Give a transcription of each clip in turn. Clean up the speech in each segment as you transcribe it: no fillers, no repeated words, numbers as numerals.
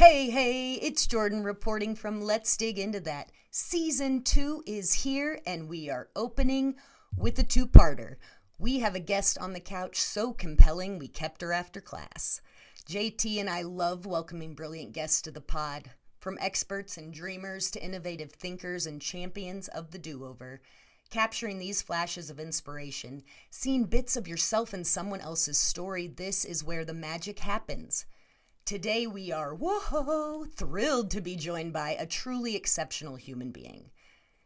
Hey, it's Jordan reporting from Let's Dig Into That. Season 2 is here, and we are opening with a two-parter. We have a guest on the couch so compelling we kept her after class. JT and I love welcoming brilliant guests to the pod, from experts and dreamers to innovative thinkers and champions of the do-over. Capturing these flashes of inspiration, seeing bits of yourself in someone else's story, this is where the magic happens. Today we are, thrilled to be joined by a truly exceptional human being.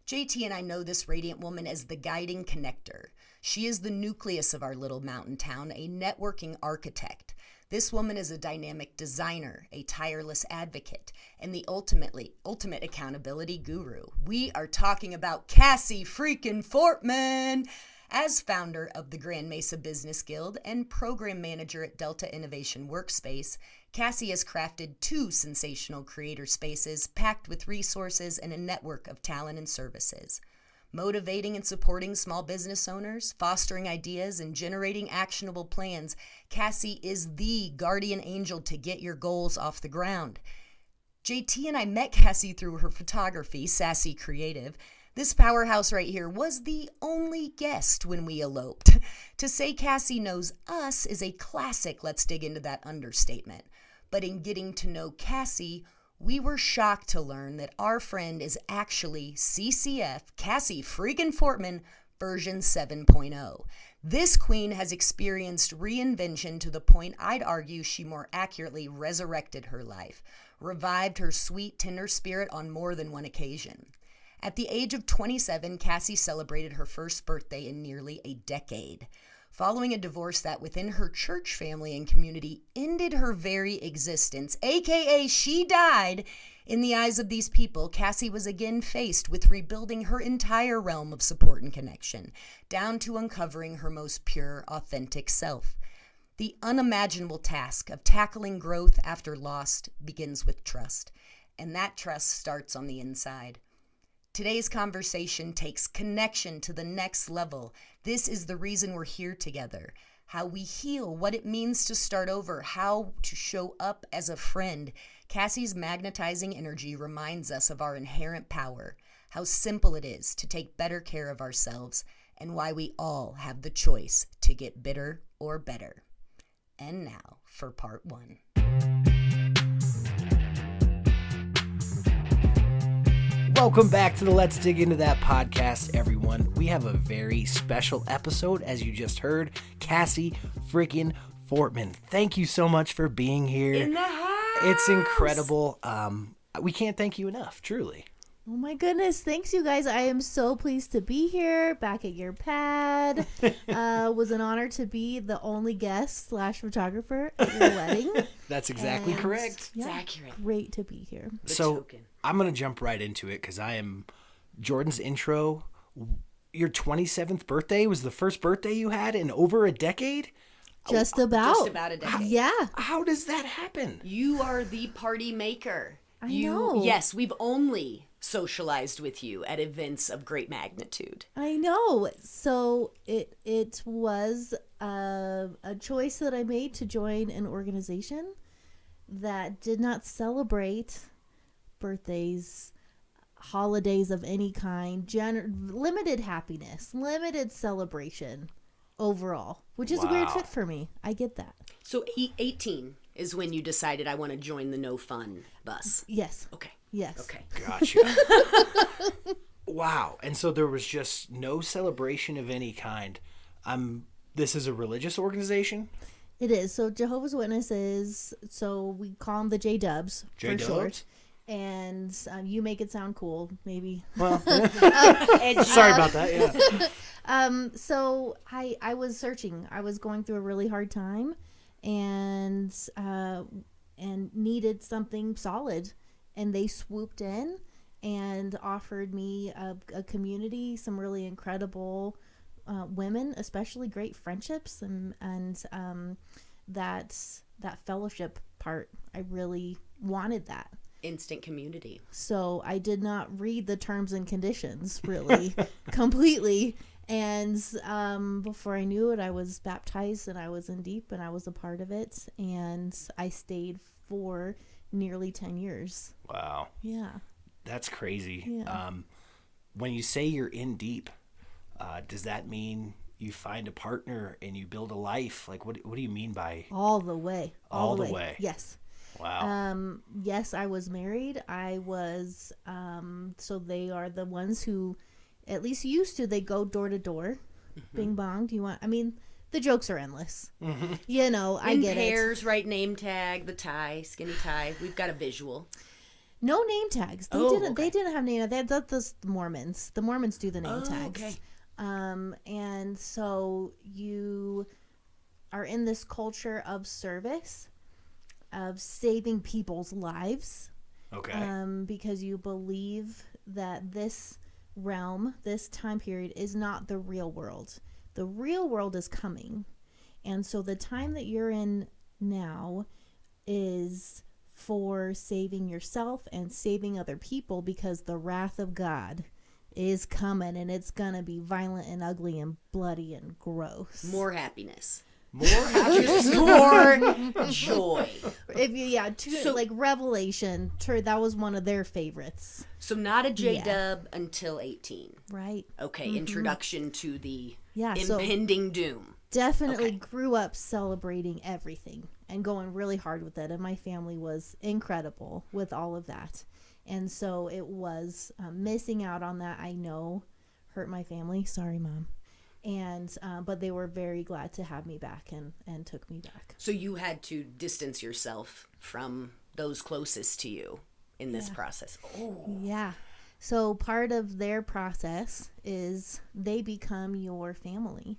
JT and I know this radiant woman as the guiding connector. She is the nucleus of our little mountain town, a networking architect. This woman is a dynamic designer, a tireless advocate, and the ultimate accountability guru. We are talking about Cassie freaking Fortman. As founder of the Grand Mesa Business Guild and program manager at Delta Innovation Workspace, Cassie has crafted 2 sensational creator spaces packed with resources and a network of talent and services. Motivating and supporting small business owners, fostering ideas, and generating actionable plans, Cassie is the guardian angel to get your goals off the ground. JT and I met Cassie through her photography, Sassy Creative. This powerhouse right here was the only guest when we eloped. To say Cassie knows us is a classic Let's Dig Into That understatement. But in getting to know Cassie, we were shocked to learn that our friend is actually CCF, Cassie freaking Fortman, version 7.0. This queen has experienced reinvention to the point I'd argue she more accurately resurrected her life, revived her sweet, tender spirit on more than one occasion. At the age of 27, Cassie celebrated her first birthday in nearly a decade. Following a divorce that within her church family and community ended her very existence, aka she died, in the eyes of these people, Cassie was again faced with rebuilding her entire realm of support and connection, down to uncovering her most pure, authentic self. The unimaginable task of tackling growth after loss begins with trust, and that trust starts on the inside. Today's conversation takes connection to the next level. This is the reason we're here together. How we heal, what it means to start over, how to show up as a friend. Cassie's magnetizing energy reminds us of our inherent power, how simple it is to take better care of ourselves, and why we all have the choice to get bitter or better. And now for part 1. Welcome back to the Let's Dig Into That podcast, everyone. We have a very special episode, as you just heard. Cassie freaking Fortman. Thank you so much for being here. In the house! It's incredible. We can't thank you enough, truly. Oh my goodness. Thanks, you guys. I am so pleased to be here back at your pad. Was an honor to be the only guest / photographer at your wedding. That's exactly correct. Yeah, It's accurate. Great to be here. I'm going to jump right into it because I am Jordan's intro. Your 27th birthday was the first birthday you had in over a decade? Just about. Just about a decade. Yeah. How does that happen? You are the party maker. I know. Yes, we've only socialized with you at events of great magnitude. I know. So it was a choice that I made to join an organization that did not celebrate birthdays, holidays of any kind, limited happiness, limited celebration overall, which is a great fit for me. I get that. So 18 is when you decided I want to join the no fun bus. Yes. Okay. Yes. Okay. Gotcha. Wow. And so there was just no celebration of any kind. This is a religious organization? It is. So Jehovah's Witnesses, so we call them the J-Dubs for short. And you make it sound cool, maybe. Well, sorry about that. Yeah. So I was searching. I was going through a really hard time, and needed something solid, and they swooped in and offered me a community, some really incredible women, especially great friendships, and that fellowship part. I really wanted that. Instant community. So I did not read the terms and conditions really completely. And before I knew it, I was baptized and I was in deep and I was a part of it. And I stayed for nearly 10 years. Wow. Yeah. That's crazy. Yeah. When you say you're in deep, does that mean you find a partner and you build a life? Like, what do you mean by All the way. all the way? Yes. Wow. Yes, I was married. I was, so they are the ones who at least used to, they go door to door. Bing bong. Do you want, I mean, the jokes are endless. You know, I get pairs, right? Name tag, the tie, skinny tie. We've got a visual. No name tags. They didn't. They didn't have name. That's the Mormons. The Mormons do the name tags. Okay. And so you are in this culture of service, of saving people's lives. Okay. Because you believe that this realm, this time period, is not the real world. The real world is coming, and so the time that you're in now is for saving yourself and saving other people, because the wrath of God is coming, and it's gonna be violent and ugly and bloody and gross. More happiness. More happiness. More joy. If you, like Revelation, that was one of their favorites. So not a J-dub until 18. Right. Okay, introduction to the so impending doom. definitely grew up celebrating everything and going really hard with it. And my family was incredible with all of that. And so it was missing out on that, I know, hurt my family. Sorry, Mom. And but they were very glad to have me back and took me back. So you had to distance yourself from those closest to you in this process. Oh. Yeah. So part of their process is they become your family.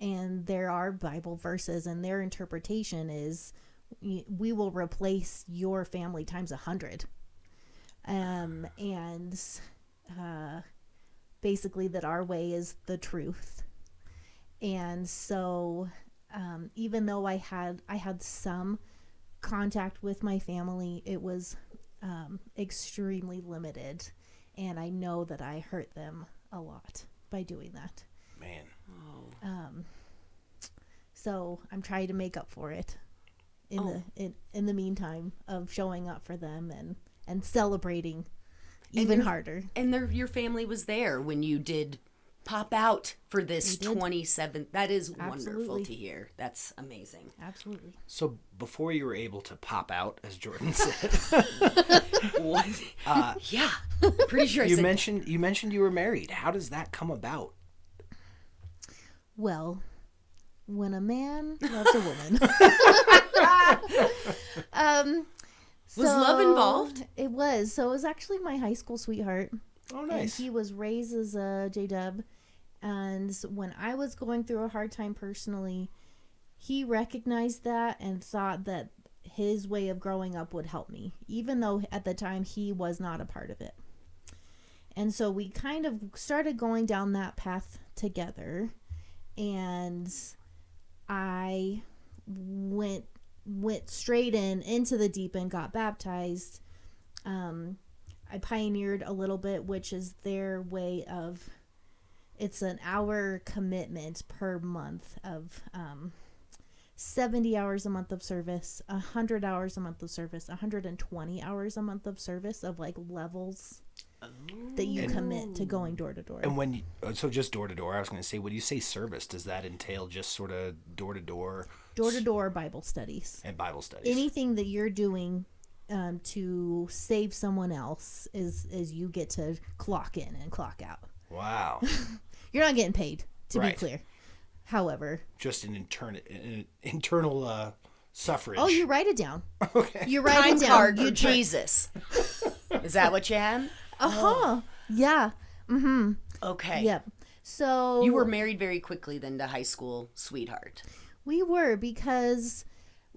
And there are Bible verses, and their interpretation is we will replace your family times 100. And basically that our way is the truth. And so even though I had some contact with my family, it was extremely limited. And I know that I hurt them a lot by doing that. Man. So I'm trying to make up for it in the meantime of showing up for them and celebrating even harder. And your family was there when you did pop out for this 27th. That is wonderful to hear. That's amazing. Absolutely. So before you were able to pop out, as Jordan said, What? Yeah, pretty sure. you mentioned you were married. How does that come about? Well, when a man loves a woman. Was love involved? It was. So it was actually my high school sweetheart. Oh, nice. And he was raised as a J-dub. And when I was going through a hard time personally, he recognized that and thought that his way of growing up would help me, even though at the time he was not a part of it. And so we kind of started going down that path together. And I went straight into the deep end, got baptized. I pioneered a little bit, which is their way of, it's an hour commitment per month of 70 hours a month of service, 100 hours a month of service, 120 hours a month of service of like levels that you commit to going door to door. And so just door to door, I was going to say, when you say service, does that entail just sort of door to door? Door to door Bible studies. And Bible studies. Anything that you're doing to save someone else is you get to clock in and clock out. Wow. You're not getting paid, to be Right. clear. However, just an internal suffrage. oh, you write it down. Okay. You write Time it down. card You for Jesus. Is that what you had? Yeah. Mm-hmm. Okay. Yep. So You were married very quickly then to high school sweetheart. we were, because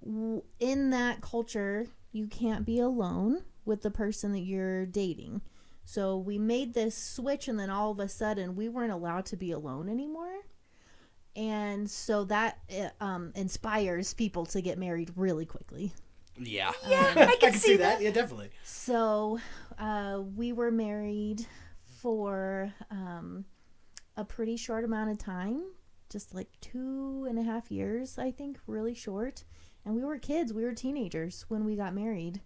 in that culture, you can't be alone with the person that you're dating. So we made this switch, and then all of a sudden we weren't allowed to be alone anymore. And so that inspires people to get married really quickly. Yeah. Yeah, I can see that. Yeah, definitely. So we were married for a pretty short amount of time, just like 2.5 years, I think, really short. And we were kids. We were teenagers when we got married.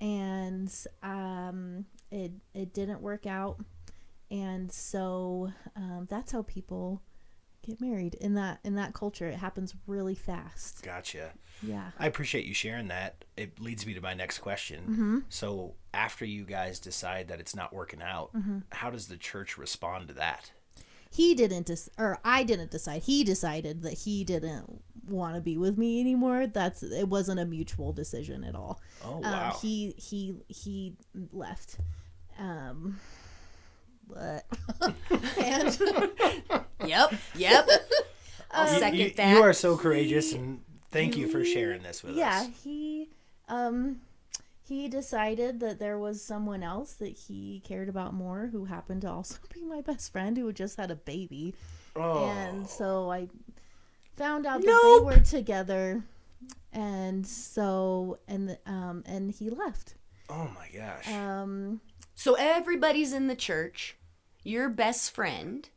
and it didn't work out. And so that's how people get married in that culture. It happens really fast. Gotcha. Yeah. I appreciate you sharing that. It leads me to my next question. Mm-hmm. So after you guys decide that it's not working out, Mm-hmm. how does the church respond to that? He didn't I didn't decide. He decided that he didn't want to be with me anymore. It wasn't a mutual decision at all. Oh, wow. He left. But and Yep. I'll second that. You are so courageous, and thank you for sharing this with us. He decided that there was someone else that he cared about more, who happened to also be my best friend, who had just had a baby. Oh. And so I found out that Nope. they were together, and so and he left. Oh my gosh. So everybody's in the church, your best friend,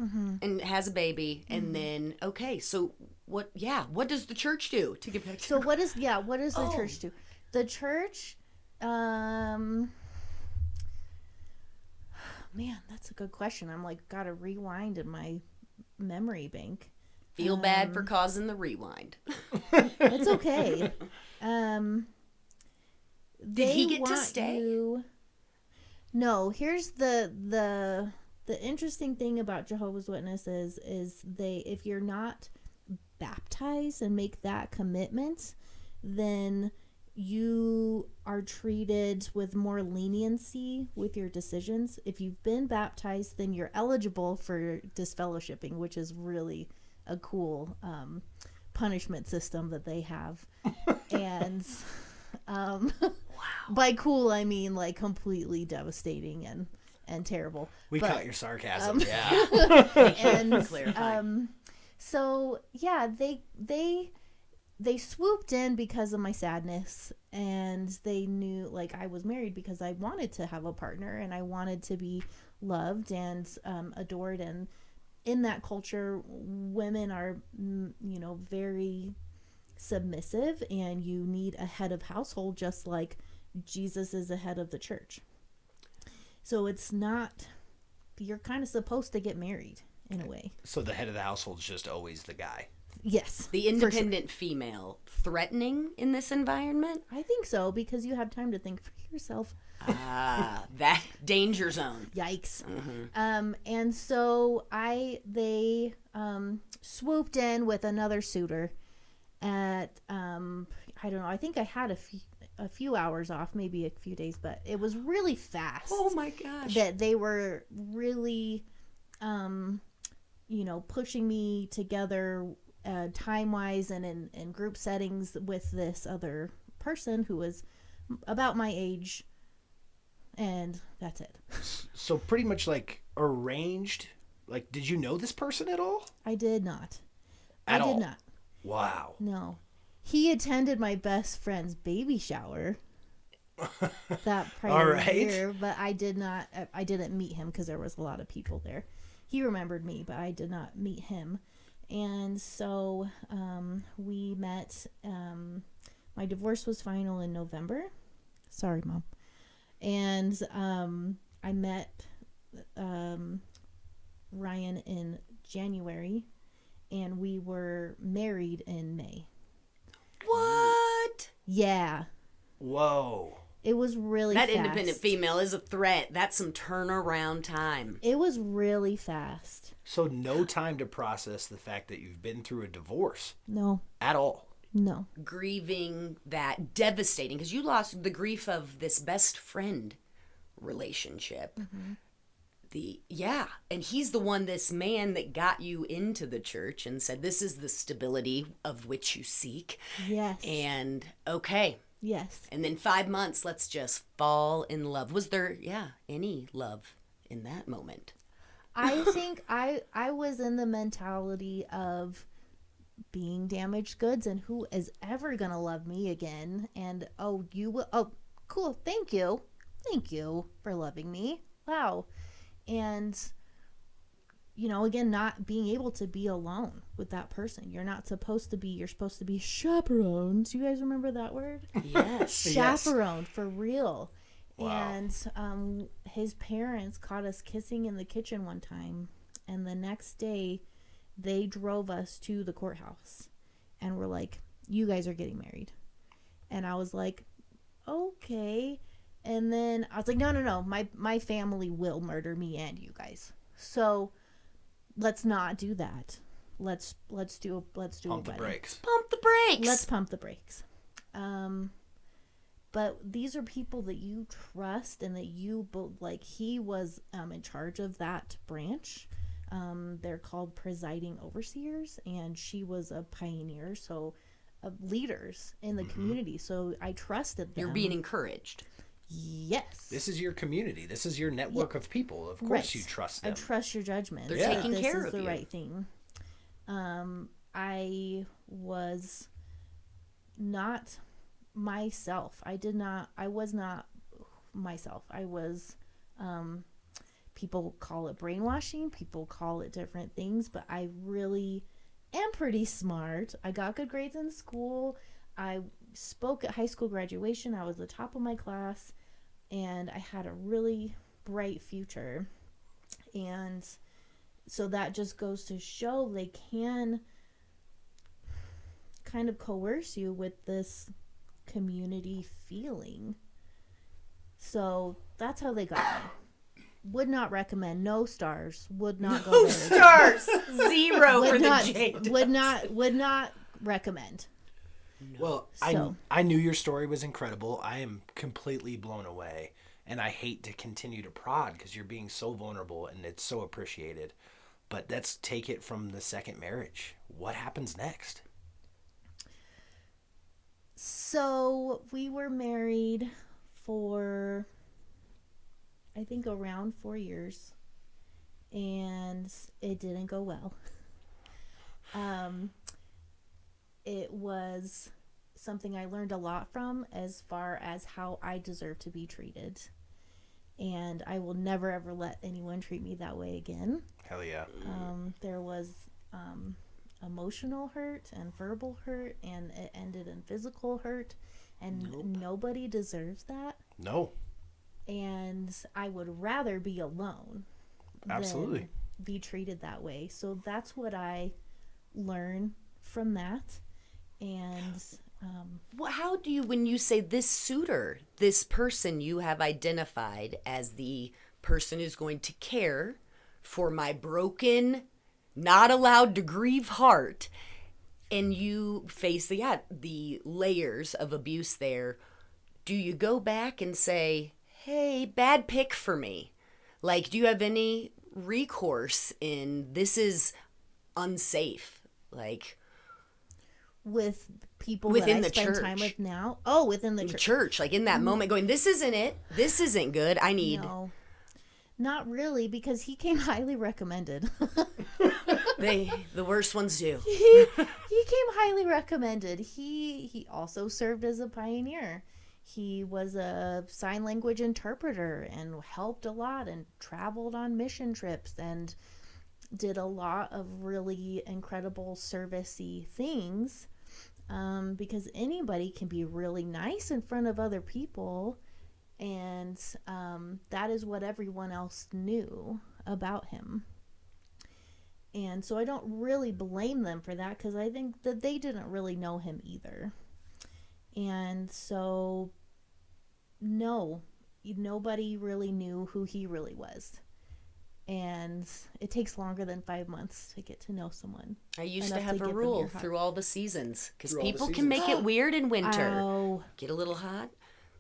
Mm-hmm. and has a baby, and then so what does the church do to get back to So what does the Oh. church do? The church, man, that's a good question. I'm like, gotta rewind in my memory bank. feel bad for causing the rewind? It's okay. Did he get to stay? No, here's the interesting thing about Jehovah's Witnesses is if you're not baptized and make that commitment, then you are treated with more leniency with your decisions. If you've been baptized, then you're eligible for disfellowshipping, which is really a cool punishment system that they have. And by cool, I mean like completely devastating and terrible. We But- caught your sarcasm. Yeah. and Clarifying. so yeah, they swooped in because of my sadness, and they knew like I was married because I wanted to have a partner and I wanted to be loved and adored. And in that culture, women are very submissive, and you need a head of household, just like Jesus is a head of the church. So it's not, you're kind of supposed to get married in a way. So the head of the household is just always the guy. Yes. The independent female threatening in this environment? I think so, because you have time to think for yourself. That danger zone. Yikes. And so they swooped in with another suitor at, I don't know, I think I had a few hours off, maybe a few days, but it was really fast. Oh my gosh. That they were really, pushing me together time-wise and in group settings with this other person who was about my age, and that's it. So pretty much like arranged. Like, did you know this person at all? I did not. At I all? did not. Wow. No. He attended my best friend's baby shower that prior right. year, but I didn't meet him because there was a lot of people there. He remembered me, but I did not meet him. And so we met. My divorce was final in November. Sorry, Mom. And I met Ryan in January, and we were married in May. What? Yeah. Whoa. It was really That fast. independent female is a threat. That's some turnaround time. It was really fast. So no time to process the fact that you've been through a divorce No. at all. No. Grieving that devastating, because you lost the grief of this best friend relationship. And he's the one, this man that got you into the church and said, this is the stability of which you seek. Yes. And okay. Yes. And then 5 months, let's just fall in love. Was there, any love in that moment? I think I was in the mentality of being damaged goods, and who is ever going to love me again? And you will. Oh, cool. Thank you for loving me. Wow. And again, not being able to be alone with that person. You're supposed to be chaperoned. Do you guys remember that word? Yes. Chaperoned, for real. Wow. And his parents caught us kissing in the kitchen one time. And the next day, they drove us to the courthouse. And were like, you guys are getting married. And I was like, okay. And then I was like, no. My family will murder me and you guys. So let's not do that. Let's do Pump the brakes. Pump the brakes. Let's pump the brakes. But these are people that you trust and that he was in charge of that branch. They're called presiding overseers, and she was a pioneer, so of leaders in the community. So I trusted them. You're being encouraged. Yes. This is your community. This is your network of people. Of course you trust them. I trust your judgment. They're that taking care of this is the you. right thing. I was not myself. I was not myself. I was, people call it brainwashing. People call it different things, but I really am pretty smart. I got good grades in school. I spoke at high school graduation. I was the top of my class, and I had a really bright future. And so that just goes to show they can kind of coerce you with this community feeling. So that's how they got me. Would not recommend. No stars. Would not go there. Stars. 0 for not, the Jade. would not recommend. Well, So- I knew your story was incredible. I am completely blown away. And I hate to continue to prod because you're being so vulnerable and it's so appreciated. But let's take it from the second marriage. What happens next? So we were married for, I think, around 4 years, and it didn't go well. It was something I learned a lot from as far as how I deserve to be treated. And I will never, ever let anyone treat me that way again. Hell yeah. There was emotional hurt and verbal hurt, and it ended in physical hurt, and nobody deserves that. No. And I would rather be alone Absolutely. than be treated that way. So that's what I learned from that. And Well, how do you, when you say this suitor, this person you have identified as the person who's going to care for my broken, not allowed to grieve heart, and you face the layers of abuse there, do you go back and say, hey, bad pick for me? Like, do you have any recourse in this is unsafe? Like, with people Within that I the spend church. time with now. Oh, within the church. church, like in that moment going, this isn't it. This isn't good. I need. No, not really, because he came highly recommended. The worst ones do. he came highly recommended. He also served as a pioneer. He was a sign language interpreter and helped a lot and traveled on mission trips and did a lot of really incredible service-y things, because anybody can be really nice in front of other people, and that is what everyone else knew about him. And so I don't really blame them for that, because I think that they didn't really know him either. And so, no, nobody really knew who he really was. And it takes longer than 5 months to get to know someone. I used to enough have to a give them rule your heart. through all the seasons because Through all the people can seasons. make it weird in winter. Oh, Get a little hot.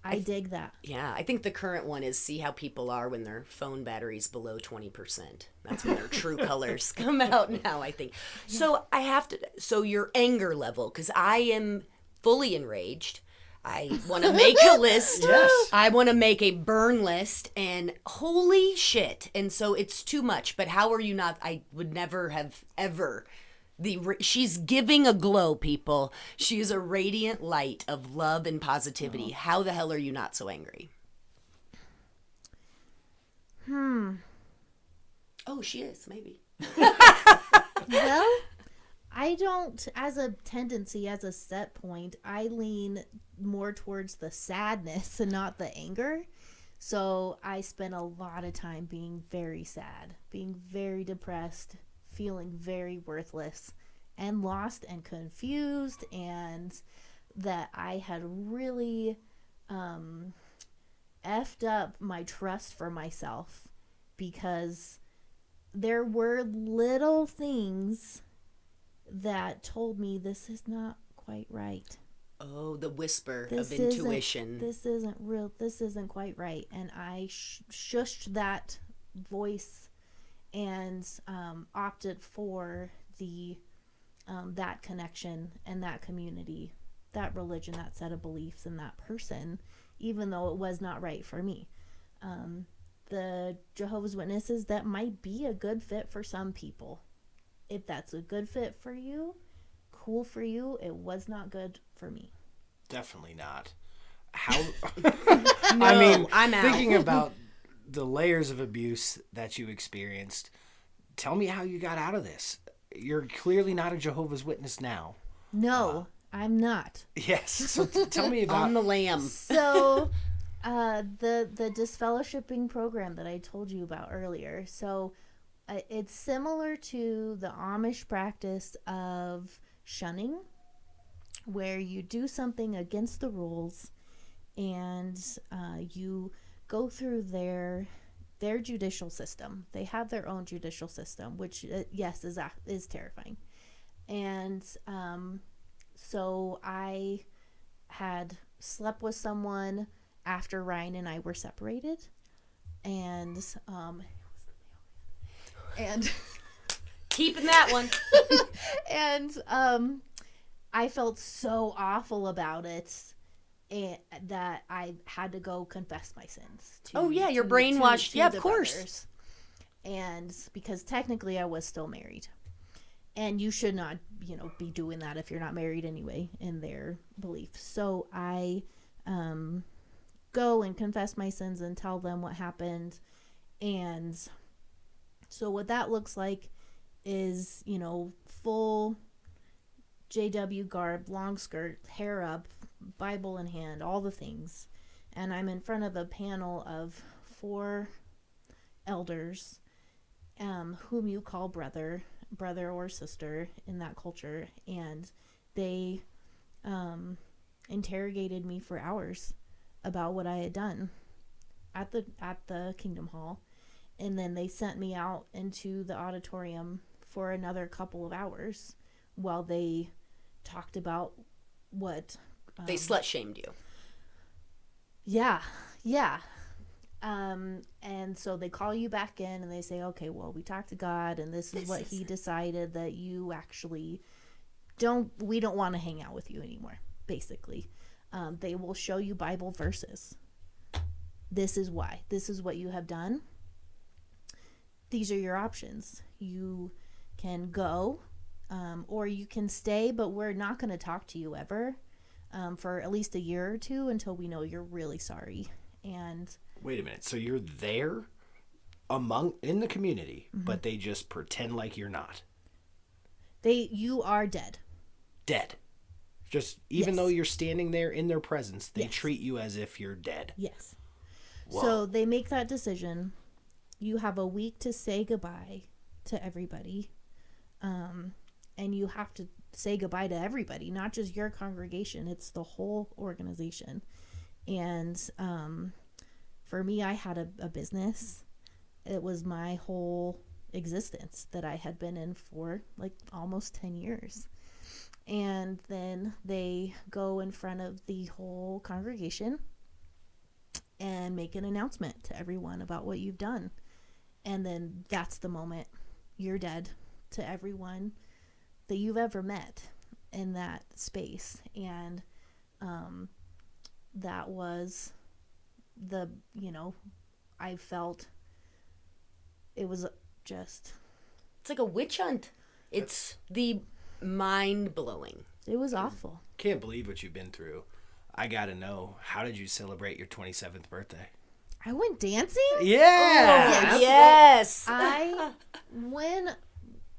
I dig that. Yeah, I think the current one is see how people are when their phone battery's below 20%. That's when their true colors come out now, I think. So I have to, so your anger level, because I am fully enraged. I want to make a list. Yes. I want to make a burn list, and holy shit. And so it's too much. But how are you not? I would never have ever. She's giving a glow, people. She is a radiant light of love and positivity. How the hell are you not so angry? Oh, she is, maybe. Well, I don't, as a tendency, as a set point, I lean more towards the sadness and not the anger. So I spent a lot of time being very sad, being very depressed, feeling very worthless and lost and confused, and that I had really effed up my trust for myself, because there were little things that told me this is not quite right. Oh, the whisper This of intuition. This isn't real. This isn't quite right. And I shushed that voice and opted for the that connection and that community, that religion, that set of beliefs, and that person, even though it was not right for me. The Jehovah's Witnesses, that might be a good fit for some people. If that's a good fit for you, cool for you. It was not good for me. Definitely not. How? No, I mean, I'm out. thinking about the layers of abuse that you experienced, tell me how you got out of this. You're clearly not a Jehovah's Witness now. No, I'm not. Yes. So tell me about On the lamb. So, the disfellowshipping program that I told you about earlier. So, it's similar to the Amish practice of shunning, where you do something against the rules, and you go through their judicial system. They have their own judicial system, which yes is terrifying. And so I had slept with someone after Ryan and I were separated, and Keeping that one. and I felt so awful about it, and that I had to go confess my sins. Oh, yeah, you're brainwashed. Yeah, of the course. brothers. And because technically I was still married. And you should not, be doing that if you're not married anyway, in their belief. So I go and confess my sins and tell them what happened. And so what that looks like is, full JW garb, long skirt, hair up, Bible in hand, all the things. And I'm in front of a panel of 4 elders, whom you call brother or sister in that culture. And they interrogated me for hours about what I had done at the Kingdom Hall. And then they sent me out into the auditorium for another couple of hours while they talked about what... They slut-shamed you. Yeah. And so they call you back in and they say, okay, well, we talked to God and this is what he decided, that you actually we don't want to hang out with you anymore, basically. They will show you Bible verses. This is why. This is what you have done. These are your options. You can go, or you can stay, but we're not going to talk to you ever for at least a year or two until we know you're really sorry. And wait a minute. So you're there in the community, but they just pretend like you're not. You are dead. Dead. Just even Yes. though you're standing there in their presence, they Yes. treat you as if you're dead. Yes. Whoa. So they make that decision. You have a week to say goodbye to everybody. And you have to say goodbye to everybody, not just your congregation. It's the whole organization. And for me, I had a business. It was my whole existence that I had been in for like almost 10 years. And then they go in front of the whole congregation and make an announcement to everyone about what you've done. And then that's the moment you're dead to everyone that you've ever met in that space. And that was I felt it was just... It's like a witch hunt. It's the mind-blowing. It was awful. Can't believe what you've been through. I gotta know, how did you celebrate your 27th birthday? I went dancing? Yeah! Oh, Yes. when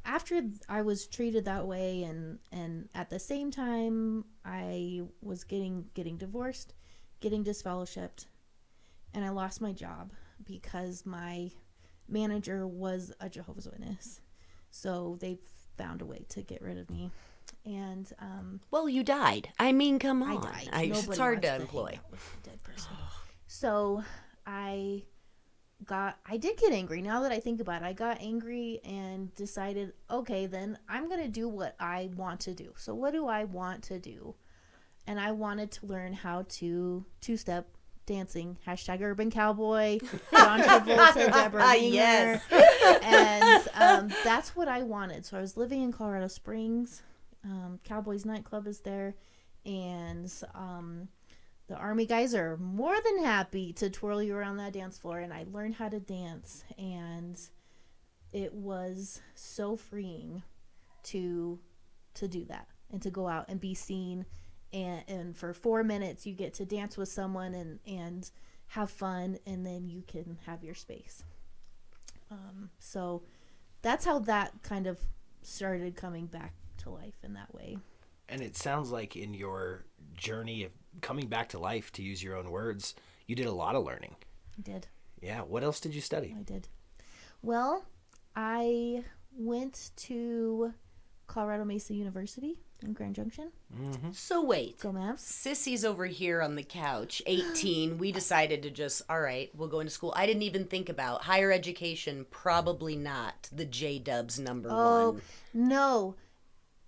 after I was treated that way, and at the same time I was getting divorced, getting disfellowshipped, and I lost my job because my manager was a Jehovah's Witness. So they found a way to get rid of me. And well, you died. I mean, come on. I died. It's hard to employ. With a dead person. So I did get angry. Now that I think about it, I got angry and decided, okay, then I'm going to do what I want to do. So what do I want to do? And I wanted to learn how to two-step dancing, #urban cowboy, John Travolta, Deborah Winger. Yes. And that's what I wanted. So I was living in Colorado Springs. Cowboys nightclub is there. And the Army guys are more than happy to twirl you around that dance floor. And I learned how to dance. And it was so freeing to do that and to go out and be seen. And for 4 minutes you get to dance with someone and have fun, and then you can have your space. So that's how that kind of started coming back to life in that way. And it sounds like in your journey of coming back to life, to use your own words, you did a lot of learning. I did. Yeah. What else did you study? I did. Well, I went to Colorado Mesa University in Grand Junction. Mm-hmm. So wait. Go Mavs. Sissy's over here on the couch, 18. We decided to just, all right, we'll go into school. I didn't even think about higher education. Probably not the J-Dubs number one. No,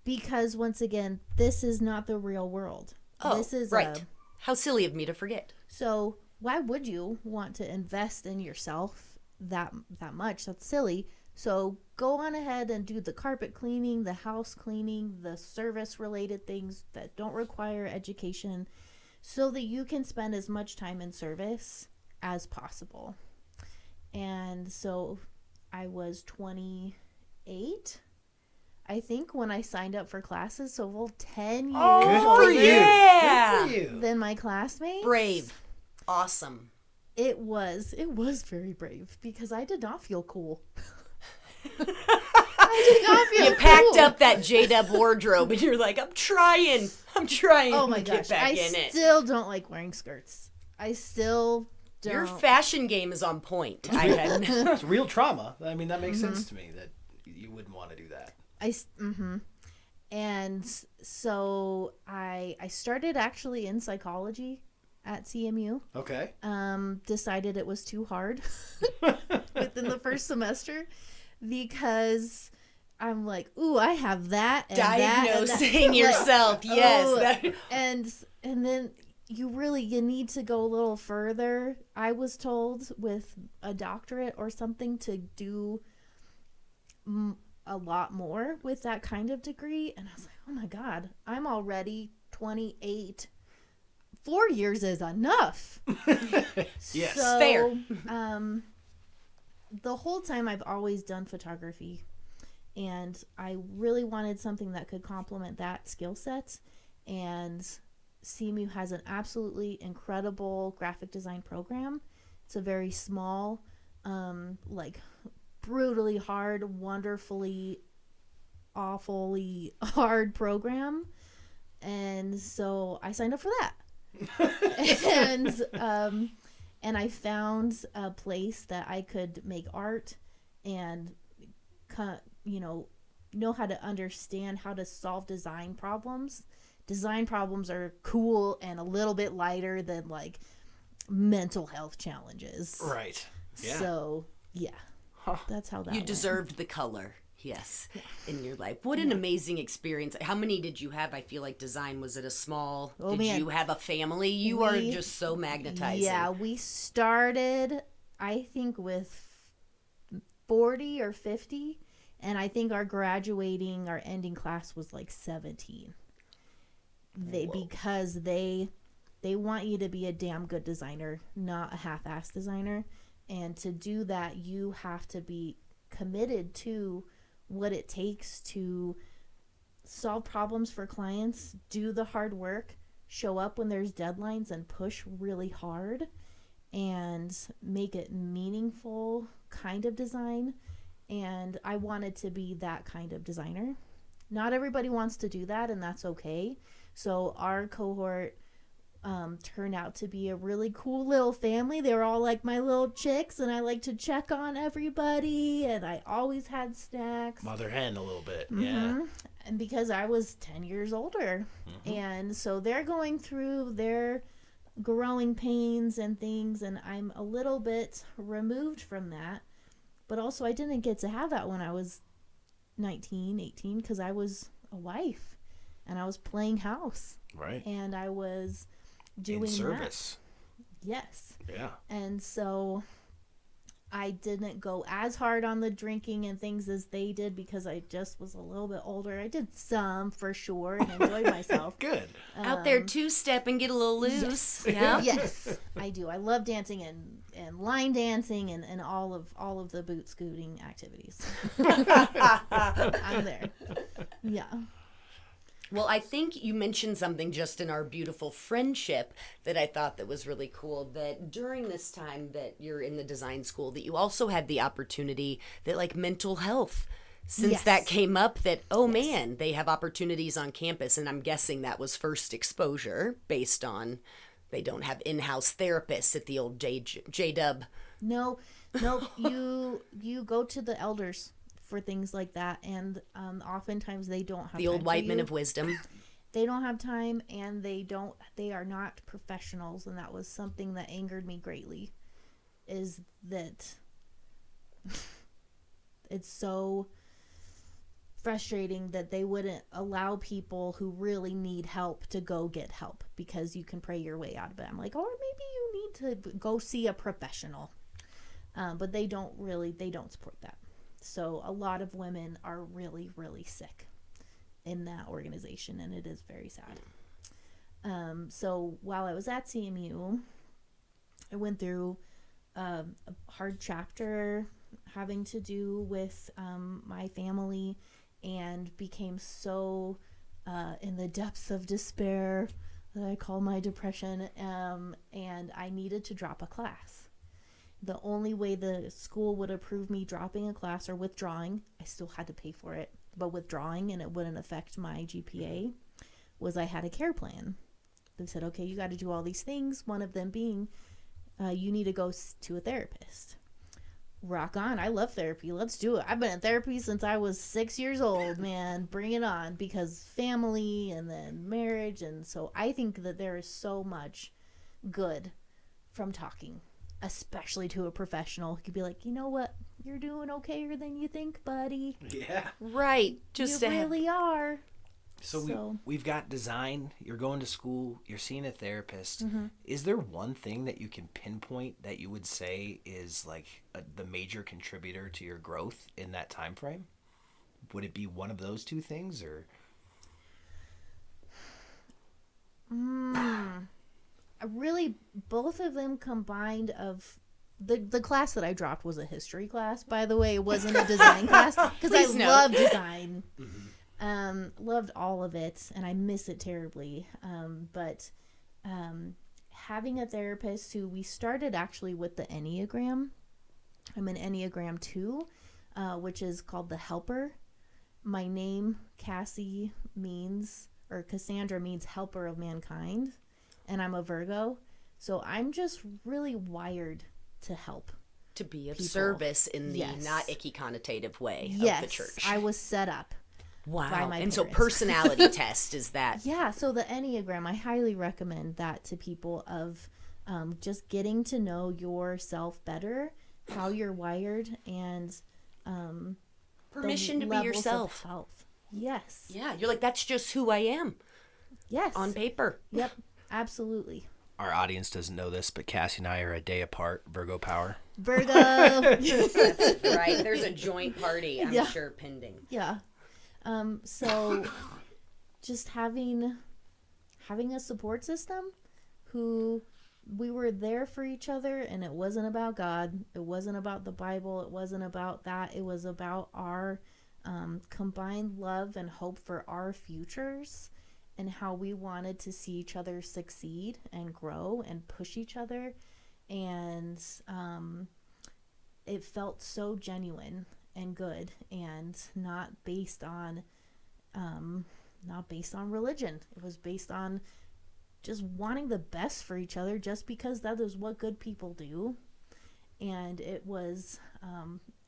because once again, this is not the real world. Oh, this is right. How silly of me to forget. So why would you want to invest in yourself that much? That's silly. So go on ahead and do the carpet cleaning, the house cleaning, the service related things that don't require education, so that you can spend as much time in service as possible. And so I was 28, I think, when I signed up for classes. So well, 10 years Good for you. Yeah. Good for you. than my classmates. Brave. Awesome. It was very brave, because I did not feel cool. I did not feel You packed cool. up that J-Dub wardrobe and you're like, I'm trying Oh my to get gosh, back I in it. still don't like wearing skirts. I still don't. Your fashion game is on point. I had It's real trauma. I mean, that makes sense to me that you wouldn't want to do that. And so I started actually in psychology at CMU. Okay. Decided it was too hard within the first semester, because I'm like, ooh, I have that and diagnosing that. yourself. Yes. Oh, and then you need to go a little further, I was told, with a doctorate or something, to do a lot more with that kind of degree. And I was like, oh my God, I'm already 28. 4 years is enough. Yes. So, Fair. The whole time I've always done photography, and I really wanted something that could complement that skill set. And CMU has an absolutely incredible graphic design program. It's a very small, brutally hard, wonderfully, awfully hard program. And so I signed up for that. And I found a place that I could make art and know how to understand how to solve design problems. Design problems are cool and a little bit lighter than like mental health challenges. Right. Yeah. So yeah, that's how that You went. deserved the color. Yes. In your life. What an amazing experience. How many did you have? I feel like design, was it a small, did man. you have a family? You are just so magnetizing. Yeah, we started, I think, with 40 or 50. And I think our ending class was like 17. Because they want you to be a damn good designer, not a half-assed designer. And to do that, you have to be committed to what it takes to solve problems for clients, do the hard work, show up when there's deadlines, and push really hard and make it meaningful kind of design. And I wanted to be that kind of designer. Not everybody wants to do that, and that's okay. So our cohort turned out to be a really cool little family. They were all like my little chicks, and I like to check on everybody, and I always had snacks. Mother hen a little bit. Mm-hmm. Yeah. And because I was 10 years older. Mm-hmm. And so they're going through their growing pains and things, and I'm a little bit removed from that. But also I didn't get to have that when I was 19, 18, because I was a wife, and I was playing house. Right. And I was doing in service. That. Yes. Yeah. And so I didn't go as hard on the drinking and things as they did because I just was a little bit older. I did some for sure and enjoyed myself. Good. Out there two-step and get a little loose. Yes. Yeah. Yes, I do. I love dancing and line dancing and all of the boot scooting activities. I'm there. Yeah. Well, I think you mentioned something just in our beautiful friendship that I thought that was really cool, that during this time that you're in the design school, that you also had the opportunity that like mental health, since that came up, that, man, they have opportunities on campus. And I'm guessing that was first exposure based on they don't have in-house therapists at the old J-Dub. No, you go to the elders for things like that, and oftentimes they don't have the old white men of wisdom. They don't have time, and they are not professionals, and that was something that angered me greatly, is that it's so frustrating that they wouldn't allow people who really need help to go get help because you can pray your way out of it. I'm like, or maybe you need to go see a professional, but they don't support that. So a lot of women are really, really sick in that organization, and it is very sad. So while I was at CMU, I went through a hard chapter having to do with my family, and became so in the depths of despair that I call my depression, and I needed to drop a class. The only way the school would approve me dropping a class or withdrawing, I still had to pay for it, but withdrawing and it wouldn't affect my GPA, was I had a care plan. They said, okay, you got to do all these things, one of them being you need to go to a therapist. Rock on. I love therapy. Let's do it. I've been in therapy since I was 6 years old, man. Bring it on, because family and then marriage. And so I think that there is so much good from talking, especially to a professional who could be like, you know what? You're doing okayer than you think, buddy. Yeah. Right. You really are. So we've got design, you're going to school, you're seeing a therapist. Mm-hmm. Is there one thing that you can pinpoint that you would say is like the major contributor to your growth in that time frame? Would it be one of those two things, or? Really, both of them combined. Of the class that I dropped was a history class, by the way. It wasn't a design class, because I love design. Mm-hmm. Loved all of it, and I miss it terribly. But having a therapist who we started actually with the Enneagram. I'm an Enneagram 2, which is called the Helper. My name, Cassie, Cassandra means helper of mankind, and I'm a Virgo. So I'm just really wired to help. To be of service in the not icky connotative way of the church. I was set up. Wow. By my and parents. So personality test is that. Yeah, so the Enneagram, I highly recommend that to people, of just getting to know yourself better, how you're wired, and permission to be yourself. Yes. Yeah, you're like, that's just who I am. Yes. On paper. Yep, absolutely. Our audience doesn't know this, but Cassie and I are a day apart, Virgo power. Virgo. That's right. There's a joint party, I'm sure, pending. Yeah. So just having a support system who we were there for each other, and it wasn't about God. It wasn't about the Bible. It wasn't about that. It was about our combined love and hope for our futures, and how we wanted to see each other succeed and grow and push each other. And it felt so genuine. and good, and not based on religion. It was based on just wanting the best for each other, just because that is what good people do. And it was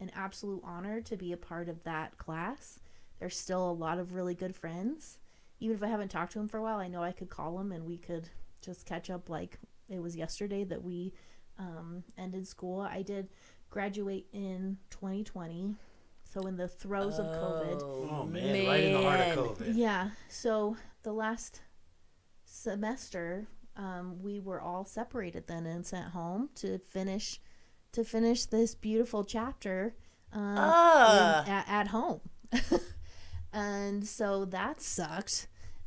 an absolute honor to be a part of that class. There's still a lot of really good friends. Even if I haven't talked to them for a while, I know I could call them and we could just catch up like it was yesterday that we ended school. I did graduate in 2020, so in the throes of COVID. Oh man, right in the heart of COVID. Yeah, so the last semester, we were all separated then and sent home to finish this beautiful chapter at home. And so that sucked.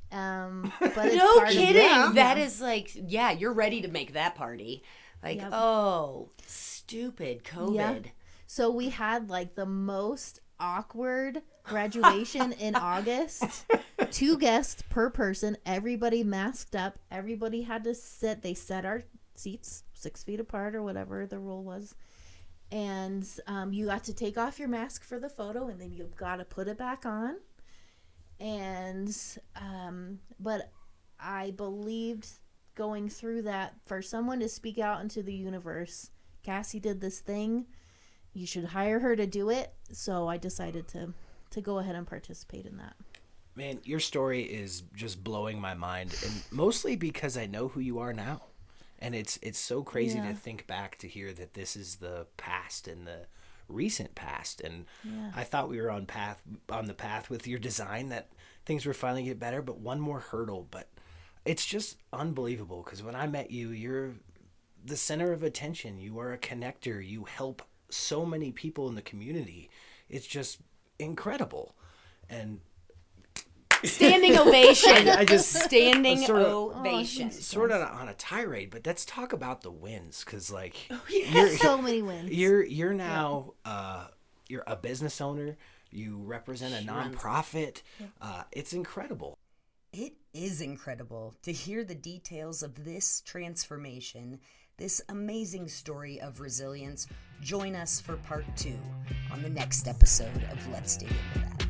But it's no part kidding. of That is like, yeah, you're ready to make that party. Like, Yep. oh, stupid COVID. Yeah. So we had like the most awkward graduation in August. 2 guests per person. Everybody masked up. Everybody had to sit. They set our seats 6 feet apart or whatever the rule was. And you got to take off your mask for the photo, and then you've got to put it back on. And but I believed going through that, for someone to speak out into the universe, Cassie did this thing, you should hire her to do it. So I decided to go ahead and participate in that. Man, your story is just blowing my mind, and mostly because I know who you are now. And it's so crazy to think back to hear that this is the past and the recent past. And I thought we were on the path with your design, that things were finally get better, but one more hurdle. But it's just unbelievable, because when I met you, you're the center of attention. You are a connector. You help so many people in the community. It's just incredible. And Standing ovation. I just standing sort of- ovation. sort of on a tirade, but let's talk about the wins, because like So many wins. you're now you're a business owner. You represent a nonprofit. It's incredible. It is incredible to hear the details of this transformation, this amazing story of resilience. Join us for part 2 on the next episode of Let's Dig Into That.